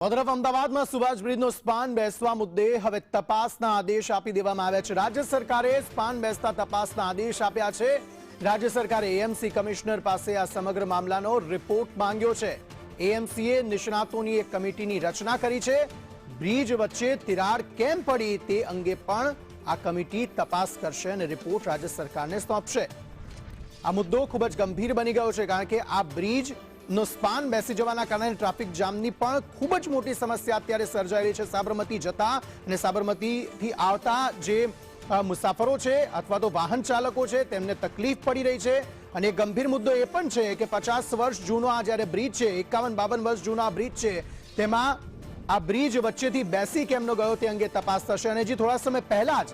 તરફ અમદાવાદમાં સુભાષ બ્રિજનો સ્પાન બેસવા મુદ્દે હવે તપાસના આદેશ આપી દેવામાં આવ્યા છે। રાજ્ય સરકારે સ્પાન બેસતા તપાસના આદેશ આપ્યા છે। રાજ્ય સરકારે એએમસી કમિશનર પાસે આ સમગ્ર મામલાનો રિપોર્ટ માંગ્યો છે। એએમસીએ નિષ્ણાતોની એક કમિટીની રચના કરી છે। બ્રિજ વચ્ચે તિરાડ કેમ પડી તે અંગે પણ આ કમિટી તપાસ કરશે અને રિપોર્ટ રાજ્ય સરકારને સોંપશે। આ મુદ્દો ખૂબ જ ગંભીર બની ગયો છે, કારણ કે આ બ્રિજ નો સ્પાન બેસી જવાના કારણે ટ્રાફિક જામની પણ ખૂબ જ મોટી સમસ્યા અત્યારે સર્જાઈ રહી છે। સાબરમતી જતા અને સાબરમતીથી આવતા જે મુસાફરો છે અથવા તો વાહન ચાલકો છે તેમને તકલીફ પડી રહી છે। અને ગંભીર મુદ્દો એ પણ છે કે 50 વર્ષ જૂનો આ જ્યારે બ્રિજ છે, 51-52 વર્ષ જૂનો આ બ્રિજ છે, તેમાં આ બ્રિજ વચ્ચેથી બેસી કેમ ન ગયો તે અંગે તપાસ થશે। અને હજી થોડા સમય પહેલા જ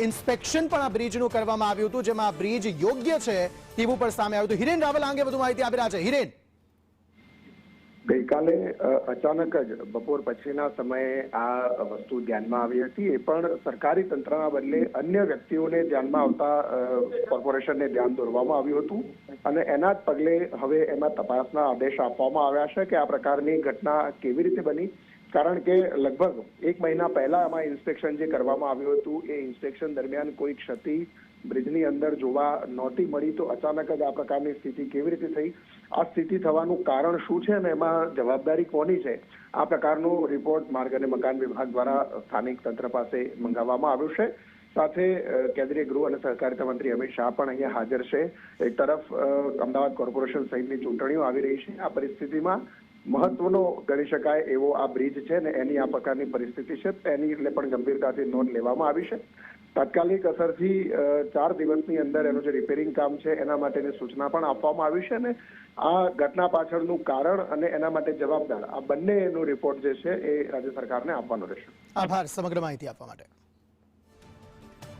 ઇન્સ્પેક્શન પણ આ બ્રિજનું કરવામાં આવ્યું હતું, જેમાં આ બ્રિજ યોગ્ય છે તેવું પણ સામે આવ્યું હતું। હિરેન રાવલ આ અંગે વધુ માહિતી આપી રહ્યા છે। હિરેન, ગઈકાલે અચાનક જ બપોર પછીના સમયે આ વસ્તુ ધ્યાનમાં આવી હતી। એ પણ સરકારી તંત્રના બદલે અન્ય વ્યક્તિઓને ધ્યાનમાં આવતા કોર્પોરેશનને ધ્યાન દોરવામાં આવ્યું હતું અને એના જ પગલે હવે એમાં તપાસના આદેશ આપવામાં આવ્યા છે કે આ પ્રકારની ઘટના કેવી રીતે બની। કારણ કે લગભગ 1 મહિના પહેલા આમાં ઇન્સ્પેક્શન જે કરવામાં આવ્યું હતું એ ઇન્સ્પેક્શન દરમિયાન કોઈ ક્ષતિ બ્રિજની અંદર જોવા નહોતી મળી, તો અચાનક જ આ પ્રકારની સ્થિતિ કેવી રીતે થઈ, આ સ્થિતિ થવાનું કારણ શું છે અને એમાં જવાબદારી કોની છે, આ પ્રકારનો રિપોર્ટ માર્ગ અને મકાન વિભાગ દ્વારા સ્થાનિક તંત્ર પાસે મંગાવવામાં આવ્યો છે। સાથે કેન્દ્રીય ગૃહ અને સહકારિતા મંત્રી અમિત શાહ પણ અહીંયા હાજર છે। એક તરફ અમદાવાદ કોર્પોરેશન સહિતની ચૂંટણીઓ આવી રહી છે, આ પરિસ્થિતિમાં મહત્વનો ગણી શકાય એવો આ બ્રિજ છે ને એની આ પ્રકારની પરિસ્થિતિ છે, એની એટલે પણ ગંભીરતાથી નોંધ લેવામાં આવી છે। તાત્કાલિક અસરથી 4 દિવસની અંદર એનું જે રિપેરિંગ કામ છે એના માટેની સૂચના પણ આપવામાં આવી છે અને આ ઘટના પાછળનું કારણ અને એના માટે જવાબદાર આ બંનેનો રિપોર્ટ જે છે એ રાજ્ય સરકારને આપવાનો રહેશે। આભાર સમગ્ર માહિતી આપવા માટે।